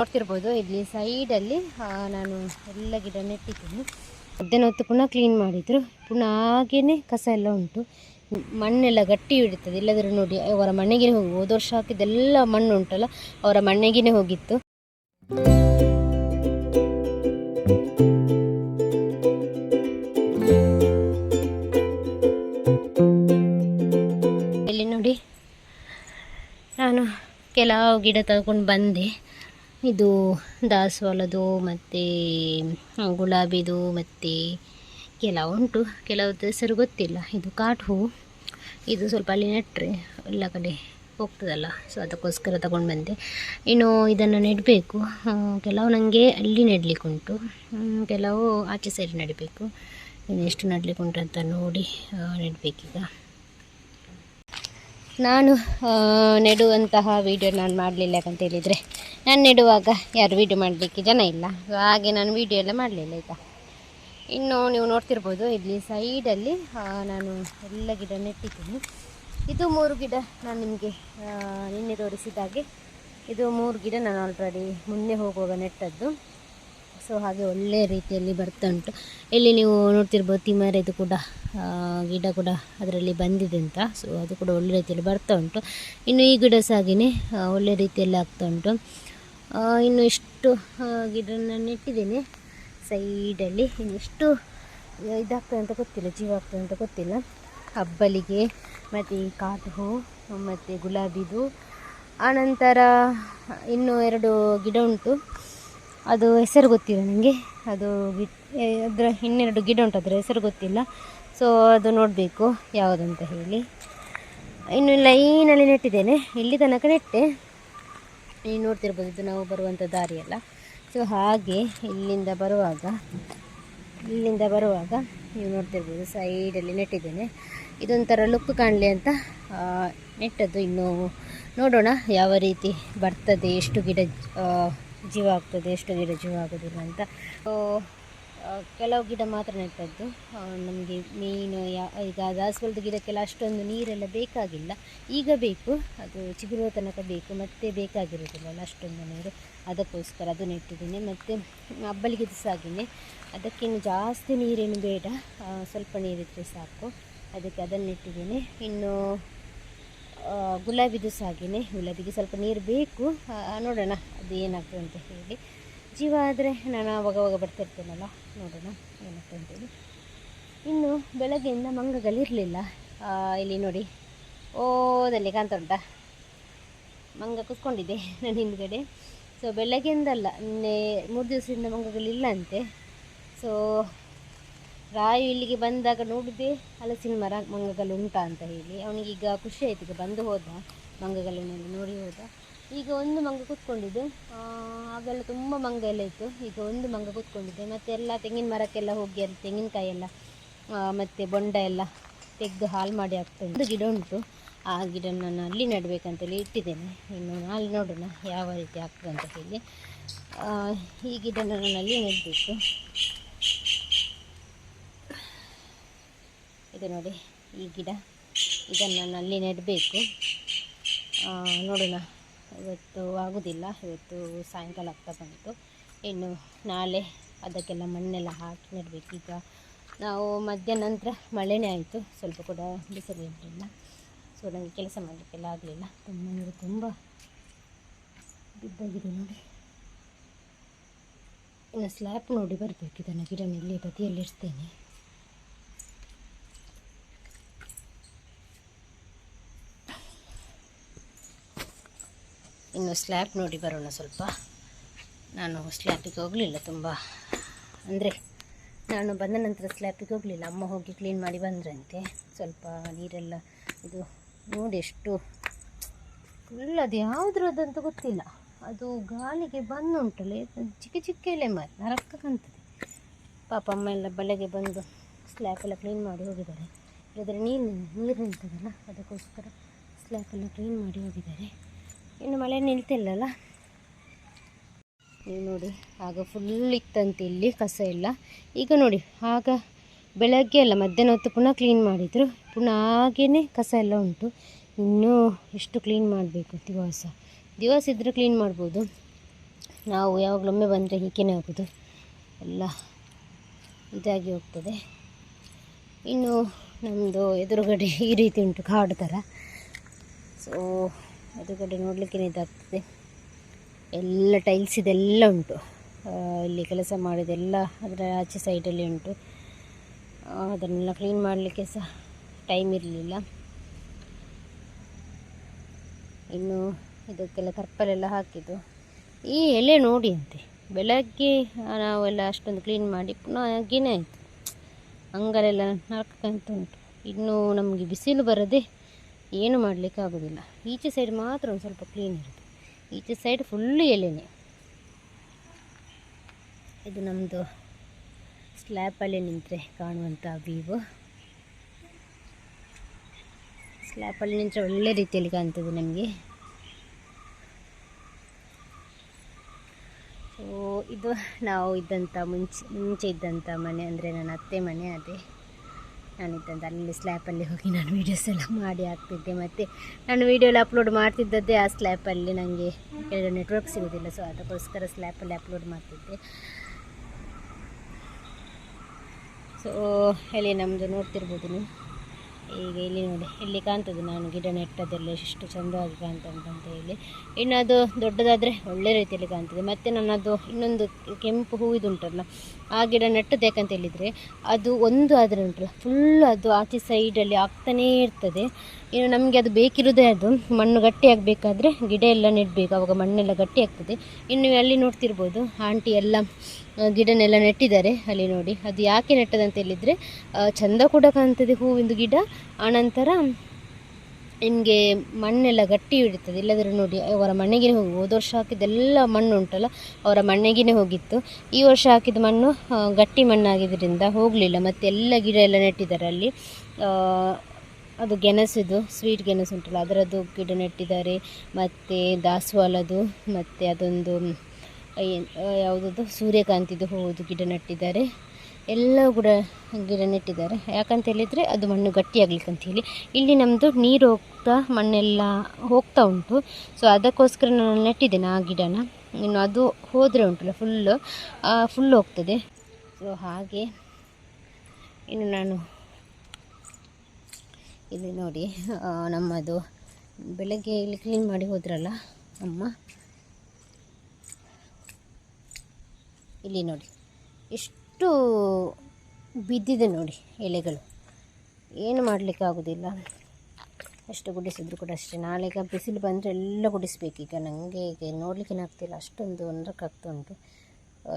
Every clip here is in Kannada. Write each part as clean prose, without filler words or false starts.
ನೋಡ್ತಿರ್ಬೋದು ಇಲ್ಲಿ ಸೈಡಲ್ಲಿ ನಾನು ಎಲ್ಲ ಗಿಡ ನೆಟ್ಟಿದ್ದೀನಿ. ಮಧ್ಯಾಹ್ನ ಹೊತ್ತು ಪುನಃ ಕ್ಲೀನ್ ಮಾಡಿದರು. ಪುನಃ ಹಾಗೇ ಕಸ ಎಲ್ಲ ಉಂಟು. ಮಣ್ಣೆಲ್ಲ ಗಟ್ಟಿ ಹಿಡಿತದೆ. ಇಲ್ಲದ್ರೆ ನೋಡಿ ಅವರ ಮನೆಗೆ ಹೋಗಿ ಹೋದ ವರ್ಷ ಹಾಕಿದ್ದೆಲ್ಲ ಮಣ್ಣು ಉಂಟಲ್ಲ ಅವರ ಮನೆಗೇ ಹೋಗಿತ್ತು. ಇಲ್ಲಿ ನೋಡಿ ನಾನು ಕೆಲವು ಗಿಡ ತಗೊಂಡು ಬಂದೆ. ಇದು ದಾಸವಾಳದ್ದು ಮತ್ತು ಗುಲಾಬಿದು ಮತ್ತು ಕೆಲವು ಉಂಟು, ಕೆಲವದ್ದು ಹೆಸರು ಗೊತ್ತಿಲ್ಲ. ಇದು ಕಾಟು ಹೂವು. ಇದು ಸ್ವಲ್ಪ ಅಲ್ಲಿ ನೆಟ್ಟರೆ ಎಲ್ಲ ಕಡೆ ಹೋಗ್ತದಲ್ಲ, ಸೊ ಅದಕ್ಕೋಸ್ಕರ ತಗೊಂಡು ಬಂದೆ. ಇನ್ನು ಇದನ್ನು ನೆಡಬೇಕು. ಕೆಲವು ನನಗೆ ಅಲ್ಲಿ ನೆಡಲಿಕ್ಕೆ ಉಂಟು, ಕೆಲವು ಆಚೆ ಸೈಡ್ ನೆಡಬೇಕು. ಇನ್ನು ಎಷ್ಟು ನೆಡಲಿಕ್ಕೆ ಉಂಟು ಅಂತ ನೋಡಿ ನೆಡಬೇಕೀಗ. ನಾನು ನೆಡುವಂತಹ ವೀಡಿಯೋ ನಾನು ಮಾಡಲಿಲ್ಲ. ಯಾಕಂತ ಹೇಳಿದರೆ ನಾನು ನೆಡುವಾಗ ಯಾರು ವೀಡಿಯೋ ಮಾಡಲಿಕ್ಕೆ ಜನ ಇಲ್ಲ, ಹಾಗೆ ನಾನು ವೀಡಿಯೋ ಎಲ್ಲ ಮಾಡಲಿಲ್ಲ. ಆಯಿತಾ, ಇನ್ನು ನೀವು ನೋಡ್ತಿರ್ಬೋದು ಇಲ್ಲಿ ಸೈಡಲ್ಲಿ ನಾನು ಎಲ್ಲ ಗಿಡ ನೆಟ್ಟಿದ್ದೀನಿ. ಇದು 3 ಗಿಡ ನಾನು ನಿಮಗೆ ನಿನ್ನೆ ತೋರಿಸಿದಾಗೆ ಇದು 3 ಗಿಡ ನಾನು ಆಲ್ರೆಡಿ ಮುನ್ನೆ ಹೋಗುವಾಗ ನೆಟ್ಟದ್ದು. ಸೊ ಹಾಗೆ ಒಳ್ಳೆಯ ರೀತಿಯಲ್ಲಿ ಬರ್ತಾ ಉಂಟು. ಇಲ್ಲಿ ನೀವು ನೋಡ್ತಿರ್ಬೋದು ತಿಮರೆದು ಕೂಡ ಗಿಡ ಕೂಡ ಅದರಲ್ಲಿ ಬಂದಿದೆ ಅಂತ. ಸೊ ಅದು ಕೂಡ ಒಳ್ಳೆ ರೀತಿಯಲ್ಲಿ ಬರ್ತಾ ಉಂಟು. ಇನ್ನು ಈ ಗಿಡ ಸಹ ಹಾಗೆಯೇ ಒಳ್ಳೆ ರೀತಿಯಲ್ಲಿ ಆಗ್ತಾ ಉಂಟು. ಇನ್ನು ಇಷ್ಟು ಗಿಡ ನಾನು ನೆಟ್ಟಿದ್ದೇನೆ ಸೈಡಲ್ಲಿ. ಇನ್ನು ಎಷ್ಟು ಇದಾಗ್ತದೆ ಅಂತ ಗೊತ್ತಿಲ್ಲ, ಜೀವ ಆಗ್ತದೆ ಅಂತ ಗೊತ್ತಿಲ್ಲ. ಹಬ್ಬಲಿಗೆ ಮತ್ತು ಈ ಕಾಟು ಹೂವು ಮತ್ತು ಗುಲಾಬಿದು. ಆನಂತರ ಇನ್ನೂ 2 ಗಿಡ ಉಂಟು, ಅದು ಹೆಸರು ಗೊತ್ತಿಲ್ಲ ನನಗೆ. ಅದು ಅದರ ಇನ್ನೆರಡು ಗಿಡ ಉಂಟು, ಅದರ ಹೆಸರು ಗೊತ್ತಿಲ್ಲ. ಸೊ ಅದು ನೋಡಬೇಕು ಯಾವುದಂತ ಹೇಳಿ. ಇನ್ನು ಲೈನಲ್ಲಿ ನೆಟ್ಟಿದ್ದೇನೆ, ಇಲ್ಲಿ ತನಕ ನೆಟ್ಟೆ. ನೀವು ನೋಡ್ತಿರ್ಬೋದು ಇದು ನಾವು ಬರುವಂಥ ದಾರಿಯಲ್ಲ. ಸೊ ಹಾಗೆ ಇಲ್ಲಿಂದ ಬರುವಾಗ ನೀವು ನೋಡ್ತಿರ್ಬೋದು ಸೈಡಲ್ಲಿ ನೆಟ್ಟಿದ್ದೇನೆ. ಇದೊಂಥರ ಲುಕ್ ಕಾಣಲಿ ಅಂತ ನೆಟ್ಟದ್ದು. ಇನ್ನು ನೋಡೋಣ ಯಾವ ರೀತಿ ಬರ್ತದೆ, ಎಷ್ಟು ಗಿಡ ಜೀವ ಆಗ್ತದೆ, ಎಷ್ಟು ಗಿಡ ಜೀವ ಆಗೋದಿಲ್ಲ ಅಂತ. ಕೆಲವು ಗಿಡ ಮಾತ್ರ ನೆಟ್ಟದ್ದು. ನಮಗೆ ಮೀನು ಈಗ ದಾಸವಾಳದ ಗಿಡಕ್ಕೆಲ್ಲ ಅಷ್ಟೊಂದು ನೀರೆಲ್ಲ ಬೇಕಾಗಿಲ್ಲ, ಈಗ ಬೇಕು, ಅದು ಚಿಗುರುವ ತನಕ ಬೇಕು, ಮತ್ತೆ ಬೇಕಾಗಿರೋದಿಲ್ಲ ಅಷ್ಟೊಂದು ನೀರು. ಅದಕ್ಕೋಸ್ಕರ ಅದು ನೆಟ್ಟಿದ್ದೀನಿ. ಮತ್ತು ಹಬ್ಬಲಿಗೆ ಸಾಗಿನೇ, ಅದಕ್ಕೇನು ಜಾಸ್ತಿ ನೀರೇನು ಬೇಡ, ಸ್ವಲ್ಪ ನೀರಿದ್ದರೆ ಸಾಕು. ಅದಕ್ಕೆ ಅದನ್ನು ನೆಟ್ಟಿದ್ದೀನಿ. ಇನ್ನು ಗುಲಾಬಿದು ಸಾಗಿನೇ, ಗುಲಾಬಿಗೆ ಸ್ವಲ್ಪ ನೀರು ಬೇಕು. ನೋಡೋಣ ಅದು ಏನಾಗ್ತದೆ ಅಂತ ಹೇಳಿ. ಜೀವ ಆದರೆ ನಾನು ಆವಾಗ ಬರ್ತಿರ್ತೇನಲ್ಲ, ನೋಡೋಣ ಏನಾಗ್ತದೆ ಅಂತೇಳಿ. ಇನ್ನು ಬೆಳಗ್ಗೆಯಿಂದ ಮಂಗಗಳಿರಲಿಲ್ಲ. ಇಲ್ಲಿ ನೋಡಿ ಓದಲ್ಲಿ ಕಾಣ್ತಾ ಉಂಟಾ, ಮಂಗ ಕೂತ್ಕೊಂಡಿದೆ ನನ್ನ ಹಿಂದ್ಗಡೆ. ಸೊ ಬೆಳಗ್ಗೆಯಿಂದಲ್ಲ, ನಿನ್ನೆ 3 ದಿವಸದಿಂದ ಮಂಗಗಳಿಲ್ಲ ಅಂತೆ. ಸೊ ರಾಯು ಇಲ್ಲಿಗೆ ಬಂದಾಗ ನೋಡಿದೆ ಹಲಸಿನ ಮರ ಮಂಗಗಳು ಉಂಟಾ ಅಂತ ಹೇಳಿ. ಅವನಿಗೀಗ ಖುಷಿ ಆಯ್ತು, ಈಗ ಬಂದು ಹೋದ, ಮಂಗಗಳನ್ನೆಲ್ಲ ನೋಡಿ ಹೋದ. ಈಗ ಒಂದು ಮಂಗ ಕೂತ್ಕೊಂಡಿದೆ, ಆಗೆಲ್ಲ ತುಂಬ ಮಂಗ ಎಲ್ಲ ಇತ್ತು. ಈಗ ಒಂದು ಮಂಗ ಕೂತ್ಕೊಂಡಿದೆ. ಮತ್ತು ಎಲ್ಲ ತೆಂಗಿನ ಮರಕ್ಕೆಲ್ಲ ಹೋಗಿ ಅಲ್ಲಿ ತೆಂಗಿನಕಾಯಿ ಎಲ್ಲ ಮತ್ತು ಬೊಂಡ ಎಲ್ಲ ತೆಗೆದು ಹಾಳು ಮಾಡಿ ಆಗ್ತದೆ. ಒಂದು ಗಿಡ ಉಂಟು, ಆ ಗಿಡ ನಾನು ಅಲ್ಲಿ ನೆಡಬೇಕಂತೇಳಿ ಇಟ್ಟಿದ್ದೇನೆ. ಇನ್ನು ನಾಳೆ ನೋಡೋಣ ಯಾವ ರೀತಿ ಆಗ್ತದೆ ಅಂತ ಹೇಳಿ. ಈ ಗಿಡ ನಾನು ಅಲ್ಲಿ ನೆಡಬೇಕು. ಇದು ನೋಡಿ ಈ ಗಿಡ, ಇದನ್ನು ನಾನು ಅಲ್ಲಿ ನೆಡಬೇಕು. ನೋಡೋಣ, ಇವತ್ತು ಆಗೋದಿಲ್ಲ, ಇವತ್ತು ಸಾಯಂಕಾಲ ಆಗ್ತಾ ಬಂತು. ಇನ್ನು ನಾಳೆ ಅದಕ್ಕೆಲ್ಲ ಮಣ್ಣೆಲ್ಲ ಹಾಕಿ ನೆಡಬೇಕು. ಈಗ ನಾವು ಮಧ್ಯಾಹ್ನ ನಂತರ ಮಳೆನೇ ಆಯಿತು, ಸ್ವಲ್ಪ ಕೂಡ ಬಿಸಿಲು ಇರಲಿಲ್ಲ. ಸೊ ನನಗೆ ಕೆಲಸ ಮಾಡಲಿಕ್ಕೆಲ್ಲ ಆಗಲಿಲ್ಲ. ನೀರು ತುಂಬ ಬಿದ್ದಾಗಿದೆ ನೋಡಿ. ಇನ್ನು ಸ್ಲ್ಯಾಪ್ ನೋಡಿ ಬರಬೇಕು. ಇದನ್ನು ಗಿಡನ ಇಲ್ಲಿ ಬದಿಯಲ್ಲಿ ಇಡ್ತೇನೆ. ಇನ್ನು ಸ್ಲ್ಯಾಪ್ ನೋಡಿ ಬರೋಣ ಸ್ವಲ್ಪ. ನಾನು ಸ್ಲ್ಯಾಪಿಗೆ ಹೋಗಲಿಲ್ಲ ತುಂಬ, ಅಂದರೆ ನಾನು ಬಂದ ನಂತರ ಸ್ಲ್ಯಾಪಿಗೆ ಹೋಗಲಿಲ್ಲ. ಅಮ್ಮ ಹೋಗಿ ಕ್ಲೀನ್ ಮಾಡಿ ಬಂದ್ರಂತೆ. ಸ್ವಲ್ಪ ನೀರೆಲ್ಲ ಇದು ನೋಡಿ ಎಷ್ಟು ಫುಲ್, ಅದು ಯಾವುದ್ರದ್ದಂತ ಗೊತ್ತಿಲ್ಲ, ಅದು ಗಾಳಿಗೆ ಬಂದುಂಟಲ್ಲ, ಚಿಕ್ಕ ಚಿಕ್ಕ ಎಲೆ ಮಾರಿ ನರಕ ಕಾಣ್ತದೆ. ಪಾಪ ಅಮ್ಮ ಎಲ್ಲ ಬೆಳಗ್ಗೆ ಬಂದು ಸ್ಲ್ಯಾಪ್ ಎಲ್ಲ ಕ್ಲೀನ್ ಮಾಡಿ ಹೋಗಿದ್ದಾರೆ. ಇಲ್ಲದ್ರೆ ನೀರು ನಿಲ್ತದಲ್ಲ, ಅದಕ್ಕೋಸ್ಕರ ಸ್ಲ್ಯಾಪ್ ಎಲ್ಲ ಕ್ಲೀನ್ ಮಾಡಿ ಹೋಗಿದ್ದಾರೆ. ಇನ್ನು ಮಳೆ ನಿಲ್ತಿಲ್ಲಲ್ಲ, ನೀವು ನೋಡಿ. ಆಗ ಫುಲ್ ಇತ್ತಂತೆ ಇಲ್ಲಿ ಕಸ ಎಲ್ಲ. ಈಗ ನೋಡಿ, ಆಗ ಬೆಳಗ್ಗೆ ಎಲ್ಲ ಮಧ್ಯಾಹ್ನ ಹೊತ್ತು ಪುನಃ ಕ್ಲೀನ್ ಮಾಡಿದರು. ಪುನಃ ಹಾಗೇ ಕಸ ಎಲ್ಲ ಉಂಟು. ಇನ್ನೂ ಎಷ್ಟು ಕ್ಲೀನ್ ಮಾಡಬೇಕು, ದಿವಸ ಇದ್ದರೆ ಕ್ಲೀನ್ ಮಾಡ್ಬೋದು. ನಾವು ಯಾವಾಗಲೊಮ್ಮೆ ಬಂದರೆ ಹೀಗೇನೆ ಆಗೋದು, ಎಲ್ಲ ಇದಾಗಿ ಹೋಗ್ತದೆ. ಇನ್ನು ನಮ್ಮದು ಎದುರುಗಡೆ ಈ ರೀತಿ ಉಂಟು, ಕಾಡು ಥರ. ಸೊ ಎದುರುಗಡೆ ನೋಡಲಿಕ್ಕೆ ಇದಾಗ್ತದೆ. ಎಲ್ಲ ಟೈಲ್ಸ್ ಇದೆಲ್ಲ ಉಂಟು, ಇಲ್ಲಿ ಕೆಲಸ ಮಾಡಿದೆಲ್ಲ ಅದರ ಆಚೆ ಸೈಡಲ್ಲಿ ಉಂಟು. ಅದನ್ನೆಲ್ಲ ಕ್ಲೀನ್ ಮಾಡಲಿಕ್ಕೆ ಸಹ ಟೈಮ್ ಇರಲಿಲ್ಲ. ಇನ್ನು ಇದಕ್ಕೆಲ್ಲ ತರ್ಪಲೆಲ್ಲ ಹಾಕಿದ್ದು. ಈ ಎಲೆ ನೋಡಿ ಅಂತೆ, ಬೆಳಗ್ಗೆ ನಾವೆಲ್ಲ ಅಷ್ಟೊಂದು ಕ್ಲೀನ್ ಮಾಡಿ ಪುನಃ ಹಾಗೇನೆ ಆಯಿತು, ಅಂಗಲೆಲ್ಲ ನರಕಂತ ಉಂಟು. ಇನ್ನು ನಮಗೆ ಬಿಸಿಲು ಬರದೆ ಏನು ಮಾಡಲಿಕ್ಕೆ ಆಗೋದಿಲ್ಲ. ಈಚೆ ಸೈಡ್ ಮಾತ್ರ ಒಂದು ಸ್ವಲ್ಪ ಕ್ಲೀನ್ ಇರುತ್ತೆ, ಈಚೆ ಸೈಡ್ ಫುಲ್ಲು ಎಲೆನೇ. ಇದು ನಮ್ಮದು ಸ್ಲ್ಯಾಪಲ್ಲಿ ನಿಂತರೆ ಕಾಣುವಂಥ ವ್ಯೂ. ಸ್ಲ್ಯಾಪಲ್ಲಿ ನಿಂತರೆ ಒಳ್ಳೆ ರೀತಿಯಲ್ಲಿ ಕಾಣ್ತದೆ ನಮಗೆ. ಸೊ ಇದು ನಾವು ಇದ್ದಂಥ ಮುಂಚೆ ಇದ್ದಂಥ ಮನೆ, ಅಂದರೆ ನನ್ನ ಅತ್ತೆ ಮನೆ. ಅದೇ ನಾನಿದ್ದಂಥ ಅಲ್ಲಿ ಸ್ಲ್ಯಾಪಲ್ಲಿ ಹೋಗಿ ನಾನು ವೀಡಿಯೋಸ್ ಎಲ್ಲ ಮಾಡಿ ಹಾಕ್ತಿದ್ದೆ. ಮತ್ತು ನಾನು ವೀಡಿಯೋ ಎಲ್ಲ ಅಪ್ಲೋಡ್ ಮಾಡ್ತಿದ್ದದ್ದೇ ಆ ಸ್ಲ್ಯಾಪಲ್ಲಿ. ನನಗೆ ಕೆಳಗಡೆ ನೆಟ್ವರ್ಕ್ ಸಿಗೋದಿಲ್ಲ, ಸೊ ಅದಕ್ಕೋಸ್ಕರ ಸ್ಲ್ಯಾಪಲ್ಲಿ ಅಪ್ಲೋಡ್ ಮಾಡ್ತಿದ್ದೆ. ಸೊ ಇಲ್ಲಿ ನಮ್ಮದು ನೋಡ್ತಿರ್ಬೋದು ನೀವು. ಈಗ ಇಲ್ಲಿ ನೋಡಿ, ಇಲ್ಲಿ ಕಾಣ್ತದೆ ನಾನು ಗಿಡ ನೆಟ್ಟದೆಲ್ಲ ಎಷ್ಟು ಚೆಂದವಾಗಿ ಕಾಣ್ತಂತ ಹೇಳಿ. ಇನ್ನು ಅದು ದೊಡ್ಡದಾದರೆ ಒಳ್ಳೆ ರೀತಿಯಲ್ಲಿ ಕಾಣ್ತದೆ. ಮತ್ತು ನನ್ನದು ಇನ್ನೊಂದು ಕೆಂಪು ಹೂವಿದುಂಟಲ್ಲ, ಆ ಗಿಡ ನೆಟ್ಟದ್ದು ಯಾಕಂತ ಹೇಳಿದರೆ ಅದು ಒಂದು ಆದರೆ ಉಂಟಲ್ಲ ಫುಲ್ ಅದು ಆಚೆ ಸೈಡಲ್ಲಿ ಆಗ್ತಾನೇ ಇರ್ತದೆ. ಇನ್ನು ನಮಗೆ ಅದು ಬೇಕಿರೋದೇ ಅದು ಮಣ್ಣು ಗಟ್ಟಿ ಆಗಬೇಕಾದ್ರೆ ಗಿಡ ಎಲ್ಲ ನೆಡಬೇಕು, ಆವಾಗ ಮಣ್ಣೆಲ್ಲ ಗಟ್ಟಿ ಆಗ್ತದೆ. ಇನ್ನು ಅಲ್ಲಿ ನೋಡ್ತಿರ್ಬೋದು ಆಂಟಿ ಎಲ್ಲ ಗಿಡನೆಲ್ಲ ನೆಟ್ಟಿದ್ದಾರೆ. ಅಲ್ಲಿ ನೋಡಿ, ಅದು ಯಾಕೆ ನೆಟ್ಟದಂತ ಹೇಳಿದರೆ ಚೆಂದ ಕೂಡ ಕಾಣ್ತದೆ ಹೂವಿಂದು ಗಿಡ. ಆನಂತರ ನಿಮಗೆ ಮಣ್ಣೆಲ್ಲ ಗಟ್ಟಿ ಹಿಡಿತದೆ. ಇಲ್ಲದ್ರೆ ನೋಡಿ ಅವರ ಮಣ್ಣಿಗೆ ಹೋಗಿ, ಹೋದ ವರ್ಷ ಹಾಕಿದ್ದೆಲ್ಲ ಮಣ್ಣು ಉಂಟಲ್ಲ ಅವರ ಮಣ್ಣಿಗೆ ಹೋಗಿತ್ತು. ಈ ವರ್ಷ ಹಾಕಿದ ಮಣ್ಣು ಗಟ್ಟಿ ಮಣ್ಣಾಗಿದ್ದರಿಂದ ಹೋಗಲಿಲ್ಲ. ಮತ್ತು ಎಲ್ಲ ಗಿಡ ಎಲ್ಲ ನೆಟ್ಟಿದ್ದಾರೆ ಅಲ್ಲಿ. ಅದು ಗೆಣಸಿದು ಸ್ವೀಟ್ ಗೆಣಸು ಉಂಟಲ್ಲ ಅದರದ್ದು ಗಿಡ ನೆಟ್ಟಿದ್ದಾರೆ. ಮತ್ತು ದಾಸವಾಳದ್ದು, ಮತ್ತು ಅದೊಂದು ಯಾವುದದು ಸೂರ್ಯಕಾಂತಿದು ಹೂವುದು ಗಿಡ ನೆಟ್ಟಿದ್ದಾರೆ. ಎಲ್ಲವೂ ಕೂಡ ಗಿಡ ನೆಟ್ಟಿದ್ದಾರೆ. ಯಾಕಂತ ಹೇಳಿದರೆ ಅದು ಮಣ್ಣು ಗಟ್ಟಿಯಾಗಲಿಕ್ಕಂತ ಹೇಳಿ. ಇಲ್ಲಿ ನಮ್ಮದು ನೀರು ಹೋಗ್ತಾ ಮಣ್ಣೆಲ್ಲ ಹೋಗ್ತಾ ಉಂಟು, ಸೊ ಅದಕ್ಕೋಸ್ಕರ ನಾನು ನೆಟ್ಟಿದ್ದೇನೆ ಆ ಗಿಡನ. ಇನ್ನು ಅದು ಹೋದರೆ ಉಂಟಲ್ಲ ಫುಲ್ ಹೋಗ್ತದೆ. ಸೊ ಹಾಗೆ ಇನ್ನು ನಾನು ಇಲ್ಲಿ ನೋಡಿ, ನಮ್ಮದು ಬೆಳಗ್ಗೆ ಇಲ್ಲಿ ಕ್ಲೀನ್ ಮಾಡಿ ಹೋದ್ರಲ್ಲ ಅಮ್ಮ, ಇಲ್ಲಿ ನೋಡಿ ಎಷ್ಟು ಬಿದ್ದಿದೆ ನೋಡಿ ಎಲೆಗಳು. ಏನು ಮಾಡಲಿಕ್ಕೆ ಆಗೋದಿಲ್ಲ, ಎಷ್ಟು ಗುಡಿಸಿದ್ರು ಕೂಡ ಅಷ್ಟೇ. ನಾಳೆ ಈಗ ಬಿಸಿಲು ಬಂದರೆ ಎಲ್ಲ ಗುಡಿಸ್ಬೇಕೀಗ. ನನಗೆ ಈಗ ನೋಡಲಿಕ್ಕೆ ಆಗ್ತಿಲ್ಲ, ಅಷ್ಟೊಂದು ಒಂದಕ್ಕಾಗ್ತಾ ಉಂಟು.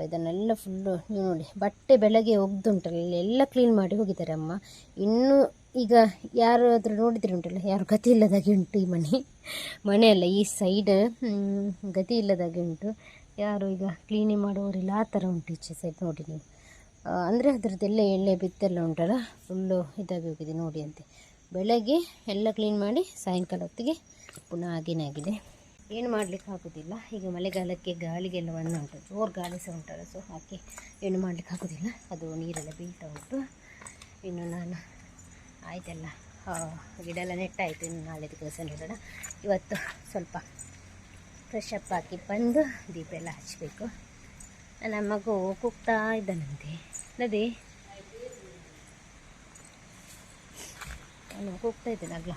ಇದನ್ನೆಲ್ಲ ಫುಲ್ಲು ನೀವು ನೋಡಿ, ಬಟ್ಟೆ ಬೆಳಗ್ಗೆ ಒಗ್ದುಂಟಲ್ಲ ಎಲ್ಲ ಕ್ಲೀನ್ ಮಾಡಿ ಹೋಗಿದ್ದಾರೆ ಅಮ್ಮ. ಇನ್ನೂ ಈಗ ಯಾರಾದರೂ ನೋಡಿದರೆ ಉಂಟಲ್ಲ, ಯಾರು ಗತಿ ಇಲ್ಲದಾಗೆ ಉಂಟು ಈ ಮನೆಯಲ್ಲ, ಈ ಸೈಡ್ ಗತಿ ಇಲ್ಲದಾಗೆ ಉಂಟು. ಯಾರು ಈಗ ಕ್ಲೀನಿಂಗ್ ಮಾಡುವವರಿಲ್ಲ, ಆ ಥರ ಉಂಟು ಈಚೆ ಸೈಡ್ ನೋಡಿ ನೀವು. ಅಂದರೆ ಅದರದ್ದೆಲ್ಲ ಎಣ್ಣೆ ಬಿತ್ತೆಲ್ಲ ಉಂಟಲ್ಲ ಫುಲ್ಲು ಇದಾಗಿ ಹೋಗಿದೆ ನೋಡಿ ಅಂತೆ. ಬೆಳಗ್ಗೆ ಎಲ್ಲ ಕ್ಲೀನ್ ಮಾಡಿ ಸಾಯಂಕಾಲ ಹೊತ್ತಿಗೆ ಪುನಃ ಹಾಗೇನೇ ಆಗಿದೆ. ಏನು ಮಾಡಲಿಕ್ಕೆ ಆಗೋದಿಲ್ಲ. ಈಗ ಮಳೆಗಾಲಕ್ಕೆ ಗಾಳಿಗೆಲ್ಲ ಒಂದು ಉಂಟು, ಜೋರು ಗಾಳಿ ಸಹ ಉಂಟಲ್ಲ, ಸೊ ಹಾಕಿ ಏನು ಮಾಡಲಿಕ್ಕೆ ಆಗೋದಿಲ್ಲ. ಅದು ನೀರೆಲ್ಲ ಬೀಳ್ತಾ ಉಂಟು. ಇನ್ನು ನಾನು ಆಯಿತೆಲ್ಲ ಗಿಡ ಎಲ್ಲ ನೆಟ್ಟಾಯಿತು. ಇನ್ನು ನಾಳೆ ಕೆಲಸ ನೋಡೋಣ. ಇವತ್ತು ಸ್ವಲ್ಪ ಫ್ರೆಶ್ ಅಪ್ ಹಾಕಿ ಬಂದು ದೀಪ ಎಲ್ಲ ಹಚ್ಚಬೇಕು. ನನ್ನ ಮಗು ಕೂಗ್ತಾ ಇದ್ದಾನಂತೆ. ನದಿ ನಾನು ಕೂಗ್ತಾ ಇದ್ದೇನಲ್ಲ,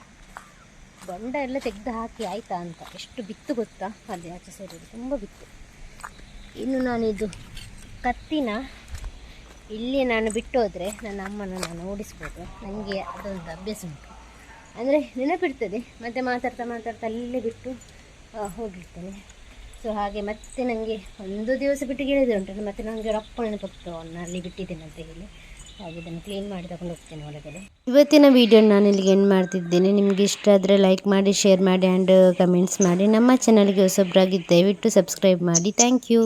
ಬೊಂಡ ಎಲ್ಲ ತೆಗೆದು ಹಾಕಿ ಆಯಿತಾ ಅಂತ. ಎಷ್ಟು ಬಿತ್ತು ಗೊತ್ತಾ, ಅದೇ ಆಚೆ ಸೈಡಲ್ಲಿ ತುಂಬ ಬಿತ್ತು. ಇನ್ನು ನಾನಿದು ಕತ್ತಿನ ಇಲ್ಲಿ ನಾನು ಬಿಟ್ಟು ಹೋದರೆ ನನ್ನ ಅಮ್ಮನ ನಾನು ಓಡಿಸ್ಬೋದು. ನನಗೆ ಅದೊಂದು ಅಭ್ಯಾಸ ಉಂಟು, ಅಂದರೆ ನೆನಪಿಡ್ತದೆ. ಮತ್ತು ಮಾತಾಡ್ತಾ ಅಲ್ಲೇ ಬಿಟ್ಟು ಹೋಗಿರ್ತೇನೆ. ಸೊ ಹಾಗೆ ಮತ್ತೆ ನನಗೆ ಒಂದು ದಿವಸ ಬಿಟ್ಟು ಗಿಳಿದೆ ಉಂಟು, ಮತ್ತು ನನಗೆ ರಪ್ಪ ನೆನಪಾಗ್ತವೆ ಅವನ್ನ ಅಲ್ಲಿ ಬಿಟ್ಟಿದ್ದೇನೆ ಅಂತ ಹೇಳಿ. ಹಾಗೆ ಇದನ್ನು ಕ್ಲೀನ್ ಮಾಡಿ ತಗೊಂಡು ಹೋಗ್ತೇನೆ ಒಳಗಡೆ. ಇವತ್ತಿನ ವೀಡಿಯೋ ನಾನು ಇಲ್ಲಿಗೆ ಎಂಡ್ ಮಾಡ್ತಿದ್ದೇನೆ. ನಿಮಗೆ ಇಷ್ಟ ಆದರೆ ಲೈಕ್ ಮಾಡಿ, ಶೇರ್ ಮಾಡಿ ಆ್ಯಂಡ್ ಕಮೆಂಟ್ಸ್ ಮಾಡಿ. ನಮ್ಮ ಚಾನಲ್ಗೆ ಹೊಸಬ್ರಾಗಿ ದಯವಿಟ್ಟು ಸಬ್ಸ್ಕ್ರೈಬ್ ಮಾಡಿ. Thank you.